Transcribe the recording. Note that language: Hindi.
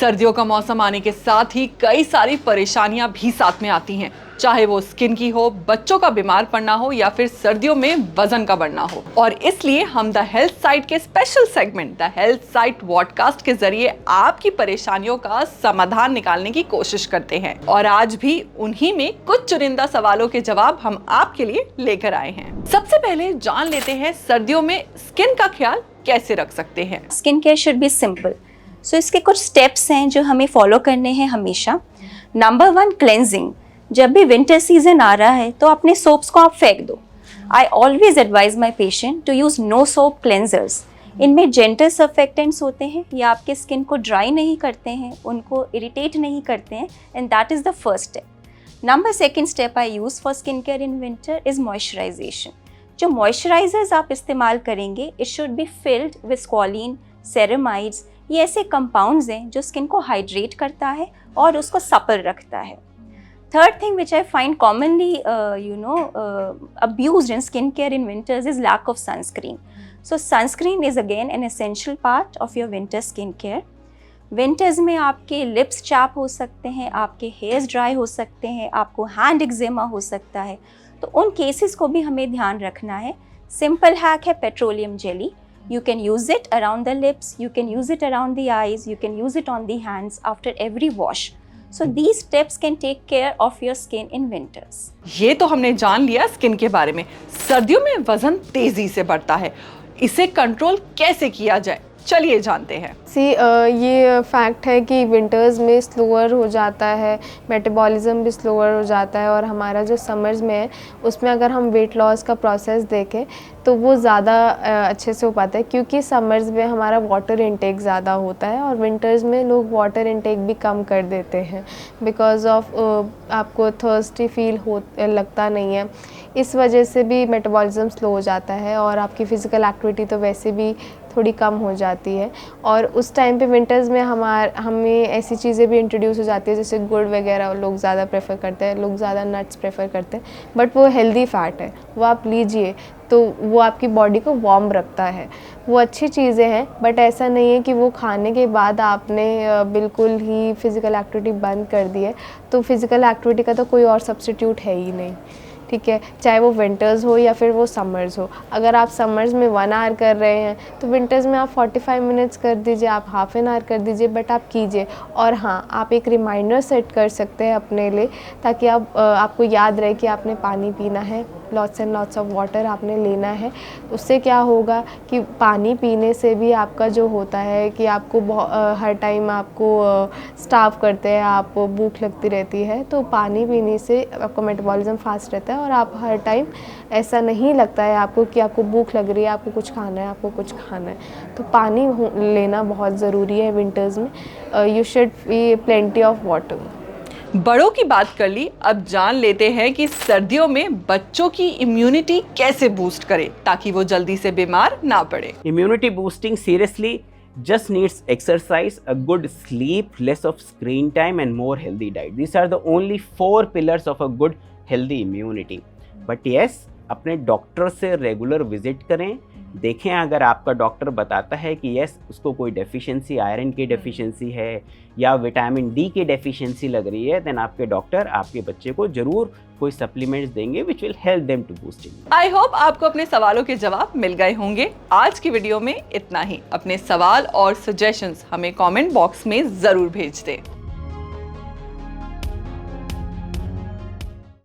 सर्दियों का मौसम आने के साथ ही कई सारी परेशानियां भी साथ में आती हैं, चाहे वो स्किन की हो, बच्चों का बीमार पड़ना हो या फिर सर्दियों में वजन का बढ़ना हो। और इसलिए हम द हेल्थ साइट के special segment the health site podcast के जरिए आपकी परेशानियों का समाधान निकालने की कोशिश करते हैं। और आज भी उन्हीं में कुछ चुनिंदा सवालों के जवाब हम आपके लिए लेकर आए हैं। सबसे पहले जान लेते हैं सर्दियों में स्किन का ख्याल कैसे रख सकते हैं। Skin care should be simple. So इसके कुछ स्टेप्स हैं जो हमें फॉलो करने हैं हमेशा। Number 1, cleansing. जब भी विंटर सीजन आ रहा है तो अपने सोप्स को आप फेंक दो। I always advise my patient to use no soap cleansers. इनमें जेंटल सर्फेक्टेंट्स होते हैं, ये आपके स्किन को ड्राई नहीं करते हैं, उनको इरिटेट नहीं करते हैं, and that is the first step. Number 2 step I use for skin care in winter is moisturisation. जो मॉइस्चराइजर्स आप इस्तेमाल करेंगे it should be filled with squalane, ceramides. ये ऐसे कंपाउंड्स हैं जो स्किन को हाइड्रेट करता है और उसको सपर रखता है। Third thing which I find commonly abused in skincare in winters is lack of sunscreen. So sunscreen is again an essential part of your winter skincare. Winters में आपके लिप्स चैप हो सकते हैं, आपके हेयर्स ड्राई हो सकते हैं, आपको हैंड एक्जिमा हो सकता है, तो उन केसेस को भी हमें ध्यान रखना है। सिंपल हैक है petroleum jelly. You can use it around the lips, you can use it around the eyes, you can use it on the hands after every wash. So these steps can take care of your skin in winters. ये तो हमने जान लिया स्किन के बारे में। सर्दियों में वजन तेजी से बढ़ता है, इसे कंट्रोल कैसे किया जाए, चलिए जानते हैं। ये फैक्ट है कि विंटर्स में स्लोअर हो जाता है, मेटाबॉलिज्म भी स्लोअर हो जाता है, और हमारा जो समर्स में है उसमें अगर हम वेट लॉस का प्रोसेस देखें तो वो ज़्यादा अच्छे से हो पाता है, क्योंकि समर्स में हमारा वाटर इनटेक ज़्यादा होता है और विंटर्स में लोग वाटर इनटेक भी कम कर देते हैं बिकॉज ऑफ आपको थर्स्टी फील लगता नहीं है। इस वजह से भी मेटाबॉलिज्म स्लो हो जाता है और आपकी फ़िज़िकल एक्टिविटी तो वैसे भी थोड़ी कम हो जाती है। और उस टाइम पे विंटर्स में हमें ऐसी चीज़ें भी इंट्रोड्यूस हो जाती है, जैसे गुड़ वगैरह लोग ज़्यादा प्रेफर करते हैं, लोग ज़्यादा नट्स प्रेफर करते हैं, बट वो हेल्दी फ़ैट है, वो आप लीजिए तो वो आपकी बॉडी को वार्म रखता है, वो अच्छी चीज़ें हैं। बट ऐसा नहीं है कि वो खाने के बाद आपने बिल्कुल ही फ़िज़िकल एक्टिविटी बंद कर दी है, तो फ़िज़िकल एक्टिविटी का तो कोई और सब्स्टिट्यूट है ही नहीं, ठीक है, चाहे वो विंटर्स हो या फिर वो समर्स हो। अगर आप समर्स में 1 आवर कर रहे हैं तो विंटर्स में आप 45 मिनट्स कर दीजिए, आप हाफ एन आवर कर दीजिए, बट आप कीजिए। और हाँ, आप एक रिमाइंडर सेट कर सकते हैं अपने लिए, ताकि आपको याद रहे कि आपने पानी पीना है, lots and lots of water आपने लेना है। उससे क्या होगा कि पानी पीने से भी आपका जो होता है कि आपको हर टाइम आपको स्टार्व करते हैं, आप भूख लगती रहती है, तो पानी पीने से आपका मेटाबॉलिज्म फास्ट रहता है और आप हर टाइम ऐसा नहीं लगता है आपको कि आपको भूख लग रही है, आपको कुछ खाना है, आपको कुछ खाना है। तो पानी लेना बहुत ज़रूरी है विंटर्स में। You should be plenty of water. बड़ों की बात कर ली, अब जान लेते हैं कि सर्दियों में बच्चों की इम्यूनिटी कैसे बूस्ट करें ताकि वो जल्दी से बीमार ना पड़े। Immunity boosting seriously just needs exercise, a good sleep, less of screen time and more healthy diet. These are the only 4 pillars of a good healthy immunity. But yes, अपने डॉक्टर से रेगुलर विजिट करें, देखें अगर आपका डॉक्टर बताता है कि यस उसको कोई डेफिशिएंसी, आयरन की डेफिशिएंसी है या विटामिन डी की डेफिशिएंसी लग रही है, देन आपके डॉक्टर आपके बच्चे को जरूर कोई सप्लीमेंट्स देंगे which will help them to boost it. I hope आपको अपने सवालों के जवाब मिल गए होंगे। आज की वीडियो में इतना ही। अपने सवाल और सजेशंस हमें कमेंट बॉक्स में जरूर भेज दें।